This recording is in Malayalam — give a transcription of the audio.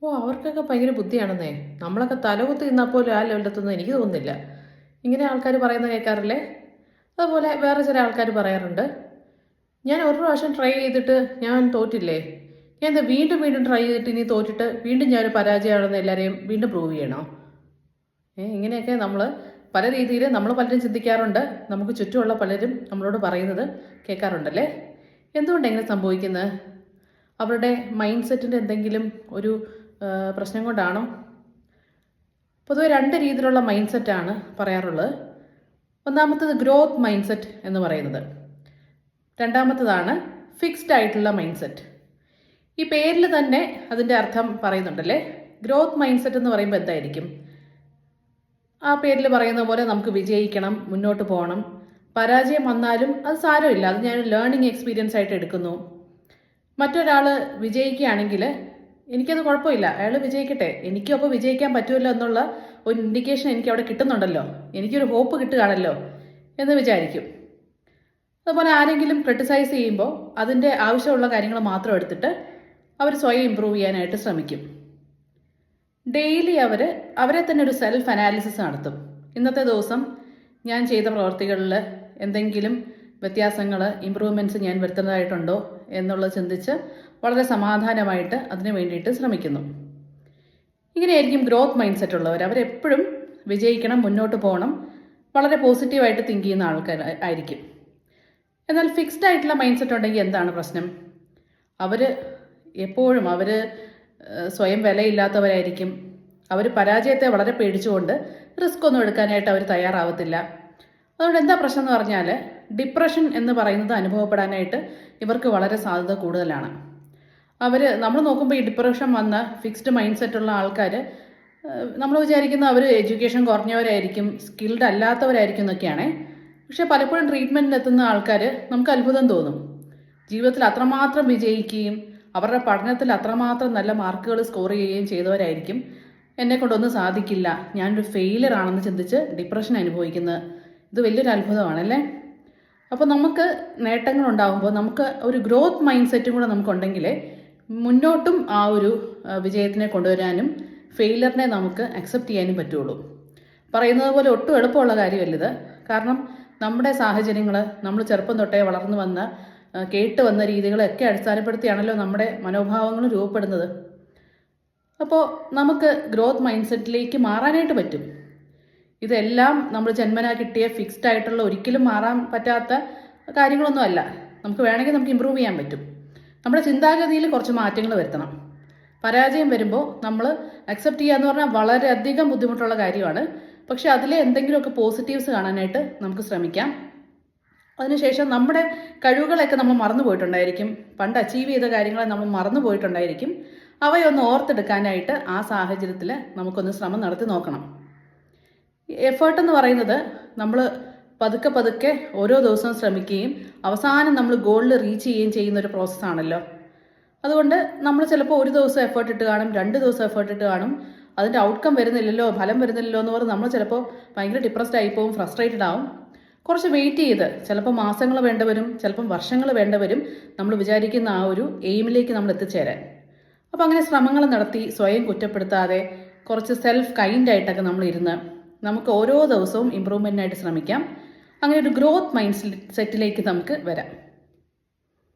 അവർക്കൊക്കെ ഭയങ്കര ബുദ്ധിയാണെന്നേ. നമ്മളൊക്കെ തലകുത്തി നിന്നാൽ പോലും ആ ലെവലെത്തുന്നത് എനിക്ക് തോന്നുന്നില്ല. ഇങ്ങനെ ആൾക്കാർ പറയുന്നത് കേൾക്കാറില്ലേ? അതുപോലെ വേറെ ചില ആൾക്കാർ പറയാറുണ്ട്, ഞാൻ ഒരു പ്രാവശ്യം ട്രൈ ചെയ്തിട്ട് ഞാൻ തോറ്റില്ലേ, ഞാൻ എന്താ വീണ്ടും വീണ്ടും ട്രൈ ചെയ്തിട്ട് ഇനി തോറ്റിട്ട് വീണ്ടും ഞാനൊരു പരാജയമാണെന്ന് എല്ലാവരെയും വീണ്ടും പ്രൂവ് ചെയ്യണോ? ഇങ്ങനെയൊക്കെ നമ്മൾ പല രീതിയിൽ നമ്മൾ പലരും ചിന്തിക്കാറുണ്ട്. നമുക്ക് ചുറ്റുമുള്ള പലരും നമ്മളോട് പറയുന്നത് കേൾക്കാറുണ്ടല്ലേ? എന്തുകൊണ്ട് എങ്ങനെ സംഭവിക്കുന്നത്? അവരുടെ മൈൻഡ് സെറ്റിൻ്റെ എന്തെങ്കിലും ഒരു പ്രശ്നം കൊണ്ടാണോ? പൊതുവെ രണ്ട് രീതിയിലുള്ള മൈൻഡ് സെറ്റാണ് പറയാറുള്ളത്. ഒന്നാമത്തത് ഗ്രോത്ത് മൈൻഡ് സെറ്റ് എന്ന് പറയുന്നത്. രണ്ടാമത്തതാണ് ഫിക്സ്ഡ് ആയിട്ടുള്ള മൈൻഡ് സെറ്റ്. ഈ പേരിൽ തന്നെ അതിൻ്റെ അർത്ഥം പറയുന്നുണ്ടല്ലേ. ഗ്രോത്ത് മൈൻഡ് സെറ്റ് എന്ന് പറയുമ്പോൾ എന്തായിരിക്കും? ആ പേരിൽ പറയുന്ന പോലെ നമുക്ക് വിജയിക്കണം, മുന്നോട്ട് പോകണം. പരാജയം വന്നാലും അത് സാരമില്ല, അത് ഞാൻ ലേണിംഗ് എക്സ്പീരിയൻസ് ആയിട്ട് എടുക്കുന്നു. മറ്റൊരാൾ വിജയിക്കുകയാണെങ്കിൽ എനിക്കത് കുഴപ്പമില്ല, അയാൾ വിജയിക്കട്ടെ, എനിക്കും അപ്പോൾ വിജയിക്കാൻ പറ്റുമല്ലോ എന്നുള്ള ഒരു ഇൻഡിക്കേഷൻ എനിക്ക് അവിടെ കിട്ടുന്നുണ്ടല്ലോ, എനിക്കൊരു ഹോപ്പ് കിട്ടുകയാണല്ലോ എന്ന് വിചാരിക്കും. അതുപോലെ ആരെങ്കിലും ക്രിട്ടിസൈസ് ചെയ്യുമ്പോൾ അതിൻ്റെ ആവശ്യമുള്ള കാര്യങ്ങൾ മാത്രം എടുത്തിട്ട് അവർ സ്വയം ഇമ്പ്രൂവ് ചെയ്യാനായിട്ട് ശ്രമിക്കും. ഡെയിലി അവരെ തന്നെ ഒരു സെൽഫ് അനാലിസിസ് നടത്തും. ഇന്നത്തെ ദിവസം ഞാൻ ചെയ്ത പ്രവർത്തികളിൽ എന്തെങ്കിലും വ്യത്യാസങ്ങൾ, ഇമ്പ്രൂവ്മെൻറ്റ്സ് ഞാൻ വരുത്തുന്നതായിട്ടുണ്ടോ എന്നുള്ളത് ചിന്തിച്ച് വളരെ സമാധാനമായിട്ട് അതിന് വേണ്ടിയിട്ട് ശ്രമിക്കുന്നു. ഇങ്ങനെയായിരിക്കും ഗ്രോത്ത് മൈൻഡ് സെറ്റ് ഉള്ളവർ. അവരെപ്പോഴും വിജയിക്കണം, മുന്നോട്ട് പോകണം, വളരെ പോസിറ്റീവായിട്ട് തിങ്ക് ചെയ്യുന്ന ആൾക്കാർ ആയിരിക്കും. എന്നാൽ ഫിക്സ്ഡ് ആയിട്ടുള്ള മൈൻഡ് സെറ്റ് ഉണ്ടെങ്കിൽ എന്താണ് പ്രശ്നം? എപ്പോഴും സ്വയം വിലയില്ലാത്തവരായിരിക്കും. അവർ പരാജയത്തെ വളരെ പേടിച്ചുകൊണ്ട് റിസ്ക് ഒന്നും എടുക്കാനായിട്ട് അവർ തയ്യാറാവത്തില്ല. അതുകൊണ്ട് എന്താ പ്രശ്നം എന്ന് പറഞ്ഞാൽ, ഡിപ്രഷൻ എന്ന് പറയുന്നത് അനുഭവപ്പെടാനായിട്ട് ഇവർക്ക് വളരെ സാധ്യത കൂടുതലാണ്. നമ്മൾ നോക്കുമ്പോൾ ഈ ഡിപ്രഷൻ വന്ന ഫിക്സ്ഡ് മൈൻഡ് സെറ്റുള്ള ആൾക്കാർ നമ്മൾ വിചാരിക്കുന്ന അവർ എഡ്യൂക്കേഷൻ കുറഞ്ഞവരായിരിക്കും, സ്കിൽഡ് അല്ലാത്തവരായിരിക്കും എന്നൊക്കെയാണ്. പക്ഷെ പലപ്പോഴും ട്രീറ്റ്മെൻറ്റിൽ എത്തുന്ന ആൾക്കാർ നമുക്ക് അത്ഭുതം തോന്നും. ജീവിതത്തിൽ അത്രമാത്രം വിജയിക്കുകയും അവരുടെ പഠനത്തിൽ അത്രമാത്രം നല്ല മാർക്കുകൾ സ്കോർ ചെയ്യുകയും ചെയ്തവരായിരിക്കും എന്നെക്കൊണ്ടൊന്നും സാധിക്കില്ല, ഞാനൊരു ഫെയിലർ ആണെന്ന് ചിന്തിച്ച് ഡിപ്രഷൻ അനുഭവിക്കുന്നത്. ഇത് വലിയൊരു അത്ഭുതമാണല്ലേ. അപ്പോൾ നമുക്ക് നേട്ടങ്ങൾ ഉണ്ടാകുമ്പോൾ നമുക്ക് ഒരു ഗ്രോത്ത് മൈൻഡ് സെറ്റും കൂടെ നമുക്കുണ്ടെങ്കിൽ മുന്നോട്ടും ആ ഒരു വിജയത്തിനെ കൊണ്ടുവരാനും ഫെയിലറിനെ നമുക്ക് അക്സെപ്റ്റ് ചെയ്യാനും പറ്റുള്ളൂ. പറയുന്നത് പോലെ ഒട്ടും എളുപ്പമുള്ള കാര്യമല്ലിത്. കാരണം നമ്മുടെ സാഹചര്യങ്ങൾ, നമ്മൾ ചെറുപ്പം തൊട്ടേ വളർന്നു വന്ന കേട്ട് വന്ന രീതികളൊക്കെ അടിസ്ഥാനപ്പെടുത്തിയാണല്ലോ നമ്മുടെ മനോഭാവങ്ങൾ രൂപപ്പെടുന്നത്. അപ്പോൾ നമുക്ക് ഗ്രോത്ത് മൈൻഡ് സെറ്റിലേക്ക് മാറാനായിട്ട് പറ്റും. ഇതെല്ലാം നമ്മൾ ജന്മനാ കിട്ടിയ ഫിക്സ്ഡ് ആയിട്ടുള്ള, ഒരിക്കലും മാറാൻ പറ്റാത്ത കാര്യങ്ങളൊന്നും അല്ല. നമുക്ക് വേണമെങ്കിൽ നമുക്ക് ഇമ്പ്രൂവ് ചെയ്യാൻ പറ്റും. നമ്മുടെ ചിന്താഗതിയിൽ കുറച്ച് മാറ്റങ്ങൾ വരുത്തണം. പരാജയം വരുമ്പോൾ നമ്മൾ അക്സെപ്റ്റ് ചെയ്യുക എന്ന് പറഞ്ഞാൽ വളരെയധികം ബുദ്ധിമുട്ടുള്ള കാര്യമാണ്. പക്ഷെ അതിലെ എന്തെങ്കിലുമൊക്കെ പോസിറ്റീവ്സ് കാണാനായിട്ട് നമുക്ക് ശ്രമിക്കാം. അതിനുശേഷം നമ്മുടെ കഴിവുകളൊക്കെ നമ്മൾ മറന്നു പോയിട്ടുണ്ടായിരിക്കും, പണ്ട് അച്ചീവ് ചെയ്ത കാര്യങ്ങളെ നമ്മൾ മറന്നു പോയിട്ടുണ്ടായിരിക്കും. അവയൊന്ന് ഓർത്തെടുക്കാനായിട്ട് ആ സാഹചര്യത്തിൽ നമുക്കൊന്ന് ശ്രമം നടത്തി നോക്കണം. എഫേർട്ട് എന്ന് പറയുന്നത് നമ്മൾ പതുക്കെ പതുക്കെ ഓരോ ദിവസവും ശ്രമിക്കുകയും അവസാനം നമ്മൾ ഗോളിൽ റീച്ച് ചെയ്യുകയും ചെയ്യുന്നൊരു പ്രോസസ്സാണല്ലോ. അതുകൊണ്ട് നമ്മൾ ചിലപ്പോൾ ഒരു ദിവസം എഫേർട്ട് ഇട്ട് കാണും, 2 ദിവസം എഫേർട്ട് ഇട്ട് കാണും, അതിൻ്റെ ഔട്ട്കം വരുന്നില്ലല്ലോ, ഫലം വരുന്നില്ലല്ലോ എന്ന് പറഞ്ഞ് നമ്മൾ ചിലപ്പോൾ ഭയങ്കര ഡിപ്രസ്ഡ് ആയിപ്പോവും, ഫ്രസ്ട്രേറ്റഡ് ആവും. കുറച്ച് വെയിറ്റ് ചെയ്ത്, ചിലപ്പോൾ മാസങ്ങൾ വേണ്ടവരും ചിലപ്പം വർഷങ്ങൾ വേണ്ടവരും നമ്മൾ വിചാരിക്കുന്ന ആ ഒരു എയിമിലേക്ക് നമ്മൾ എത്തിച്ചേരാൻ. അപ്പോൾ അങ്ങനെ ശ്രമങ്ങൾ നടത്തി സ്വയം കുറ്റപ്പെടുത്താതെ കുറച്ച് സെൽഫ് കൈൻഡായിട്ടൊക്കെ നമ്മൾ ഇരുന്ന് നമുക്ക് ഓരോ ദിവസവും ഇമ്പ്രൂവ്മെൻറ്റിനായിട്ട് ശ്രമിക്കാം. അങ്ങനെ ഒരു ഗ്രോത്ത് മൈൻഡ് സെറ്റിലേക്ക് നമുക്ക് വരാം.